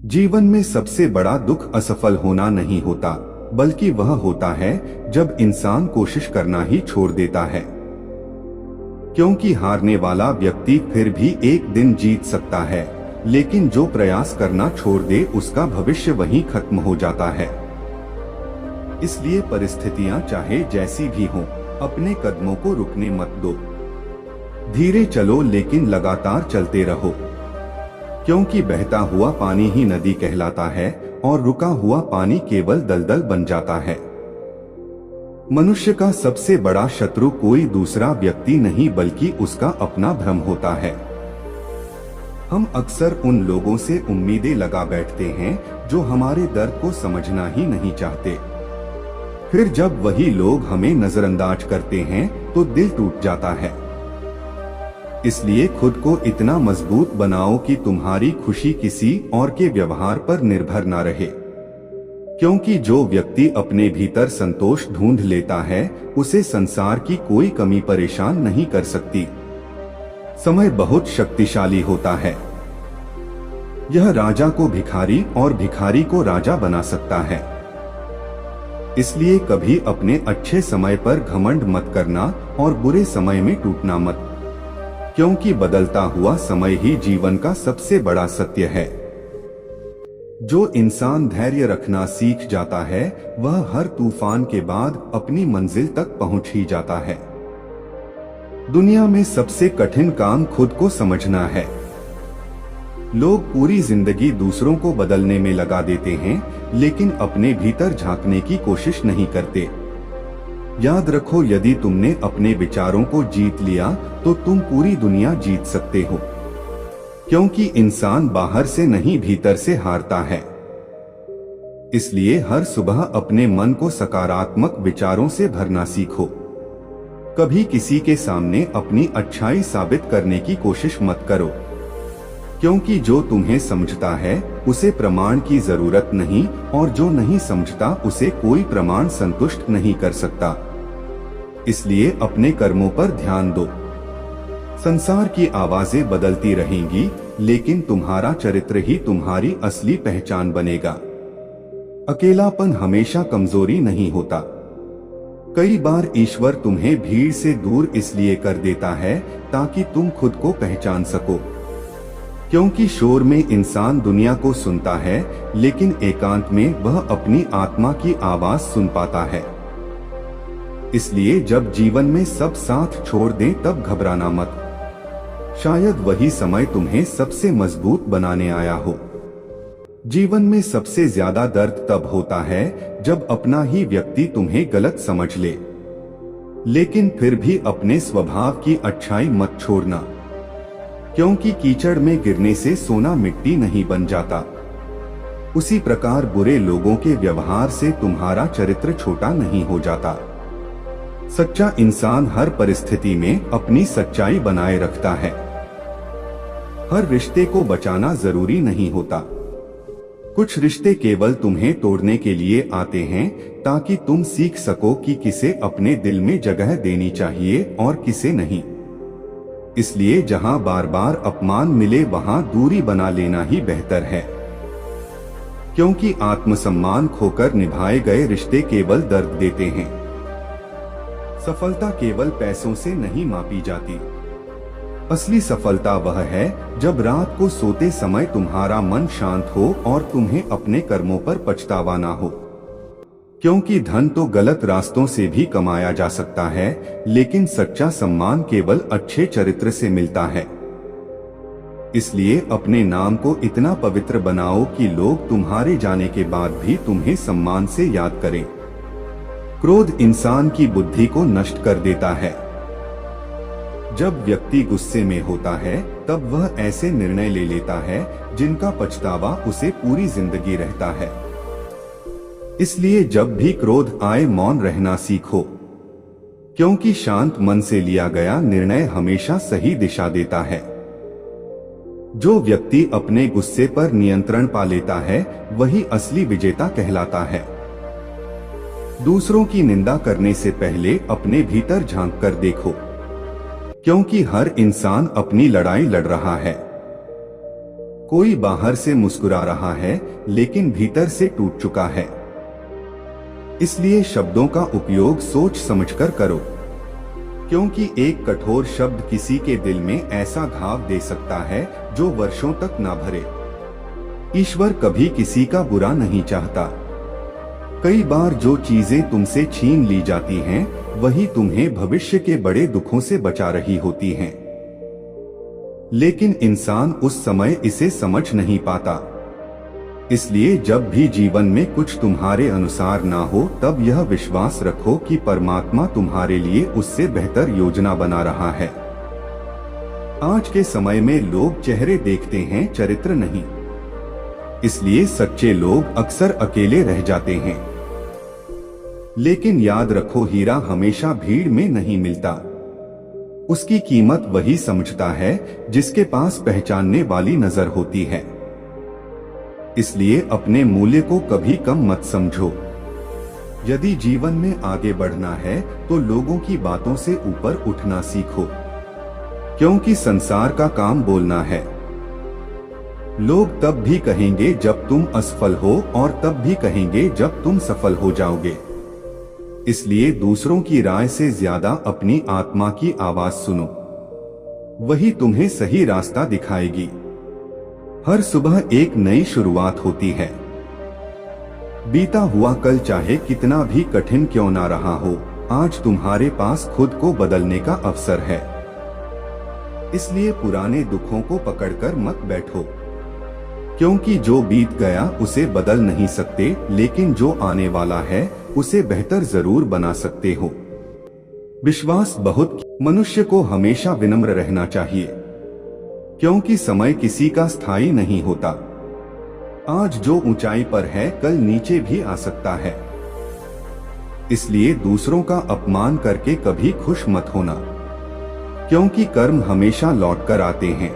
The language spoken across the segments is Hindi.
जीवन में सबसे बड़ा दुख असफल होना नहीं होता, बल्कि वह होता है जब इंसान कोशिश करना ही छोड़ देता है। क्योंकि हारने वाला व्यक्ति फिर भी एक दिन जीत सकता है, लेकिन जो प्रयास करना छोड़ दे उसका भविष्य वहीं खत्म हो जाता है। इसलिए परिस्थितियां चाहे जैसी भी हों, अपने कदमों को रुकने मत दो। धीरे चलो लेकिन लगातार चलते रहो, क्योंकि बहता हुआ पानी ही नदी कहलाता है और रुका हुआ पानी केवल दलदल बन जाता है। मनुष्य का सबसे बड़ा शत्रु कोई दूसरा व्यक्ति नहीं बल्कि उसका अपना भ्रम होता है। हम अक्सर उन लोगों से उम्मीदें लगा बैठते हैं जो हमारे दर्द को समझना ही नहीं चाहते। फिर जब वही लोग हमें नजरअंदाज करते हैं तो दिल टूट जाता है। इसलिए खुद को इतना मजबूत बनाओ कि तुम्हारी खुशी किसी और के व्यवहार पर निर्भर ना रहे, क्योंकि जो व्यक्ति अपने भीतर संतोष ढूंढ लेता है उसे संसार की कोई कमी परेशान नहीं कर सकती। समय बहुत शक्तिशाली होता है। यह राजा को भिखारी और भिखारी को राजा बना सकता है। इसलिए कभी अपने अच्छे समय पर घमंड मत करना और बुरे समय में टूटना मत, क्योंकि बदलता हुआ समय ही जीवन का सबसे बड़ा सत्य है। जो इंसान धैर्य रखना सीख जाता है वह हर तूफान के बाद अपनी मंजिल तक पहुंच ही जाता है। दुनिया में सबसे कठिन काम खुद को समझना है। लोग पूरी जिंदगी दूसरों को बदलने में लगा देते हैं, लेकिन अपने भीतर झांकने की कोशिश नहीं करते। याद रखो, यदि तुमने अपने विचारों को जीत लिया तो तुम पूरी दुनिया जीत सकते हो, क्योंकि इंसान बाहर से नहीं भीतर से हारता है। इसलिए हर सुबह अपने मन को सकारात्मक विचारों से भरना सीखो। कभी किसी के सामने अपनी अच्छाई साबित करने की कोशिश मत करो, क्योंकि जो तुम्हें समझता है उसे प्रमाण की जरूरत नहीं, और जो नहीं समझता उसे कोई प्रमाण संतुष्ट नहीं कर सकता। इसलिए अपने कर्मों पर ध्यान दो। संसार की आवाजें बदलती रहेंगी, लेकिन तुम्हारा चरित्र ही तुम्हारी असली पहचान बनेगा। अकेलापन हमेशा कमजोरी नहीं होता। कई बार ईश्वर तुम्हें भीड़ से दूर इसलिए कर देता है ताकि तुम खुद को पहचान सको, क्योंकि शोर में इंसान दुनिया को सुनता है, लेकिन एकांत में वह अपनी आत्मा की आवाज सुन पाता है। इसलिए जब जीवन में सब साथ छोड़ दें तब घबराना मत। शायद वही समय तुम्हें सबसे मजबूत बनाने आया हो। जीवन में सबसे ज्यादा दर्द तब होता है जब अपना ही व्यक्ति तुम्हें गलत समझ ले, लेकिन फिर भी अपने स्वभाव की अच्छाई मत छोड़ना, क्योंकि कीचड़ में गिरने से सोना मिट्टी नहीं बन जाता। उसी प्रकार बुरे लोगों के व्यवहार से तुम्हारा चरित्र छोटा नहीं हो जाता। सच्चा इंसान हर परिस्थिति में अपनी सच्चाई बनाए रखता है। हर रिश्ते को बचाना जरूरी नहीं होता। कुछ रिश्ते केवल तुम्हें तोड़ने के लिए आते हैं ताकि तुम सीख सको कि किसे अपने दिल में जगह देनी चाहिए और किसे नहीं। इसलिए जहां बार बार अपमान मिले वहां दूरी बना लेना ही बेहतर है, क्योंकि आत्मसम्मान खोकर निभाए गए रिश्ते केवल दर्द देते हैं। सफलता केवल पैसों से नहीं मापी जाती। असली सफलता वह है जब रात को सोते समय तुम्हारा मन शांत हो और तुम्हें अपने कर्मों पर पछतावा ना हो, क्योंकि धन तो गलत रास्तों से भी कमाया जा सकता है, लेकिन सच्चा सम्मान केवल अच्छे चरित्र से मिलता है। इसलिए अपने नाम को इतना पवित्र बनाओ कि लोग तुम्हारे जाने के बाद भी तुम्हें सम्मान से याद करें। क्रोध इंसान की बुद्धि को नष्ट कर देता है। जब व्यक्ति गुस्से में होता है तब वह ऐसे निर्णय ले लेता है जिनका पछतावा उसे पूरी जिंदगी रहता है। इसलिए जब भी क्रोध आए मौन रहना सीखो, क्योंकि शांत मन से लिया गया निर्णय हमेशा सही दिशा देता है। जो व्यक्ति अपने गुस्से पर नियंत्रण पा लेता है वही असली विजेता कहलाता है। दूसरों की निंदा करने से पहले अपने भीतर झांक कर देखो, क्योंकि हर इंसान अपनी लड़ाई लड़ रहा है। कोई बाहर से मुस्कुरा रहा है लेकिन भीतर से टूट चुका है। इसलिए शब्दों का उपयोग सोच समझकर करो, क्योंकि एक कठोर शब्द किसी के दिल में ऐसा घाव दे सकता है जो वर्षों तक ना भरे। ईश्वर कभी किसी का बुरा नहीं चाहता। कई बार जो चीजें तुमसे छीन ली जाती हैं, वही तुम्हें भविष्य के बड़े दुखों से बचा रही होती हैं। लेकिन इंसान उस समय इसे समझ नहीं पाता। इसलिए जब भी जीवन में कुछ तुम्हारे अनुसार ना हो, तब यह विश्वास रखो कि परमात्मा तुम्हारे लिए उससे बेहतर योजना बना रहा है। आज के समय में लोग चेहरे देखते हैं, चरित्र नहीं। इसलिए सच्चे लोग अक्सर अकेले रह जाते हैं। लेकिन याद रखो, हीरा हमेशा भीड़ में नहीं मिलता। उसकी कीमत वही समझता है जिसके पास पहचानने वाली नजर होती है। इसलिए अपने मूल्य को कभी कम मत समझो। यदि जीवन में आगे बढ़ना है तो लोगों की बातों से ऊपर उठना सीखो, क्योंकि संसार का काम बोलना है। लोग तब भी कहेंगे जब तुम असफल हो, और तब भी कहेंगे जब तुम सफल हो जाओगे। इसलिए दूसरों की राय से ज्यादा अपनी आत्मा की आवाज सुनो, वही तुम्हें सही रास्ता दिखाएगी। हर सुबह एक नई शुरुआत होती है। बीता हुआ कल चाहे कितना भी कठिन क्यों ना रहा हो, आज तुम्हारे पास खुद को बदलने का अवसर है। इसलिए पुराने दुखों को पकड़कर मत बैठो, क्योंकि जो बीत गया उसे बदल नहीं सकते, लेकिन जो आने वाला है उसे बेहतर जरूर बना सकते हो। विश्वास बहुत। मनुष्य को हमेशा विनम्र रहना चाहिए, क्योंकि समय किसी का स्थायी नहीं होता। आज जो ऊंचाई पर है, कल नीचे भी आ सकता है। इसलिए दूसरों का अपमान करके कभी खुश मत होना, क्योंकि कर्म हमेशा लौट कर आते हैं।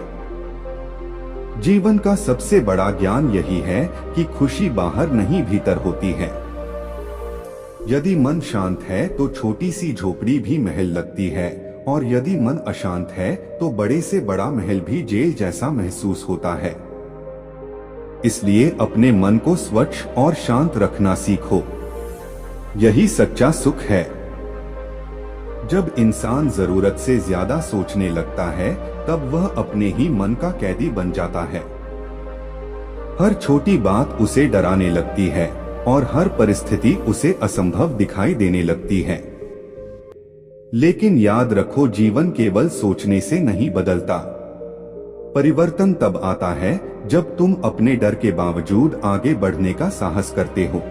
जीवन का सबसे बड़ा ज्ञान यही है कि खुशी बाहर नहीं भीतर होती है। यदि मन शांत है तो छोटी सी झोपड़ी भी महल लगती है, और यदि मन अशांत है तो बड़े से बड़ा महल भी जेल जैसा महसूस होता है। इसलिए अपने मन को स्वच्छ और शांत रखना सीखो, यही सच्चा सुख है। जब इंसान जरूरत से ज्यादा सोचने लगता है, तब वह अपने ही मन का कैदी बन जाता है। हर छोटी बात उसे डराने लगती है, और हर परिस्थिति उसे असंभव दिखाई देने लगती है। लेकिन याद रखो, जीवन केवल सोचने से नहीं बदलता। परिवर्तन तब आता है जब तुम अपने डर के बावजूद आगे बढ़ने का साहस करते हो,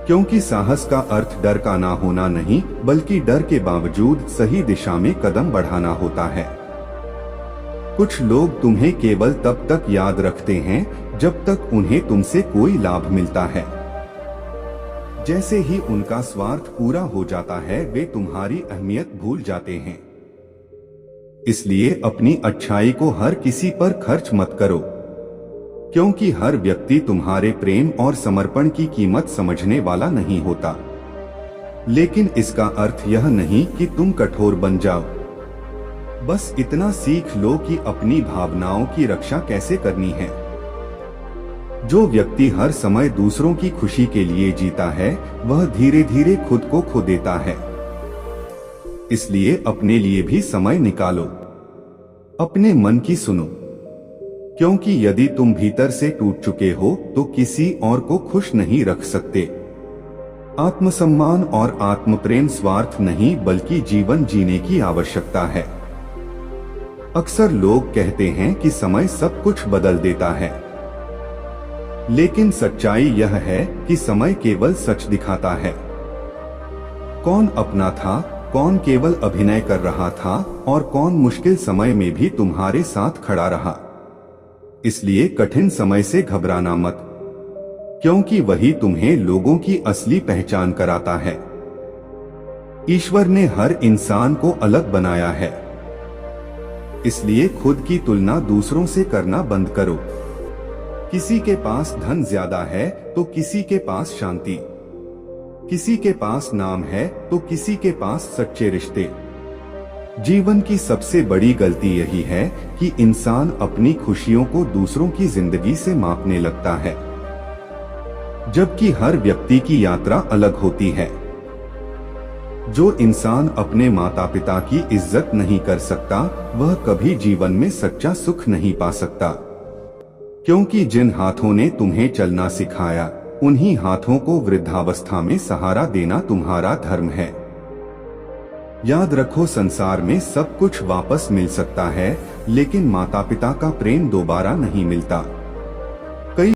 क्योंकि साहस का अर्थ डर का ना होना नहीं, बल्कि डर के बावजूद सही दिशा में कदम बढ़ाना होता है। कुछ लोग तुम्हें केवल तब तक याद रखते हैं जब तक उन्हें तुमसे कोई लाभ मिलता है। जैसे ही उनका स्वार्थ पूरा हो जाता है, वे तुम्हारी अहमियत भूल जाते हैं। इसलिए अपनी अच्छाई को हर किसी पर खर्च मत करो, क्योंकि हर व्यक्ति तुम्हारे प्रेम और समर्पण की कीमत समझने वाला नहीं होता। लेकिन इसका अर्थ यह नहीं कि तुम कठोर बन जाओ। बस इतना सीख लो कि अपनी भावनाओं की रक्षा कैसे करनी है। जो व्यक्ति हर समय दूसरों की खुशी के लिए जीता है, वह धीरे धीरे खुद को खो देता है। इसलिए अपने लिए भी समय निकालो, अपने मन की सुनो, क्योंकि यदि तुम भीतर से टूट चुके हो तो किसी और को खुश नहीं रख सकते। आत्मसम्मान और आत्मप्रेम स्वार्थ नहीं, बल्कि जीवन जीने की आवश्यकता है। अक्सर लोग कहते हैं कि समय सब कुछ बदल देता है, लेकिन सच्चाई यह है कि समय केवल सच दिखाता है। कौन अपना था, कौन केवल अभिनय कर रहा था, और कौन मुश्किल समय में भी तुम्हारे साथ खड़ा रहा। इसलिए कठिन समय से घबराना मत, क्योंकि वही तुम्हें लोगों की असली पहचान कराता है। ईश्वर ने हर इंसान को अलग बनाया है, इसलिए खुद की तुलना दूसरों से करना बंद करो। किसी के पास धन ज्यादा है तो किसी के पास शांति, किसी के पास नाम है तो किसी के पास सच्चे रिश्ते। जीवन की सबसे बड़ी गलती यही है कि इंसान अपनी खुशियों को दूसरों की जिंदगी से मापने लगता है, जबकि हर व्यक्ति की यात्रा अलग होती है। जो इंसान अपने माता पिता की इज्जत नहीं कर सकता, वह कभी जीवन में सच्चा सुख नहीं पा सकता, क्योंकि जिन हाथों ने तुम्हें चलना सिखाया, उन्हीं हाथों को वृद्धावस्था में सहारा देना तुम्हारा धर्म है। याद रखो, संसार में सब कुछ वापस मिल सकता है, लेकिन माता पिता का प्रेम दोबारा नहीं मिलता।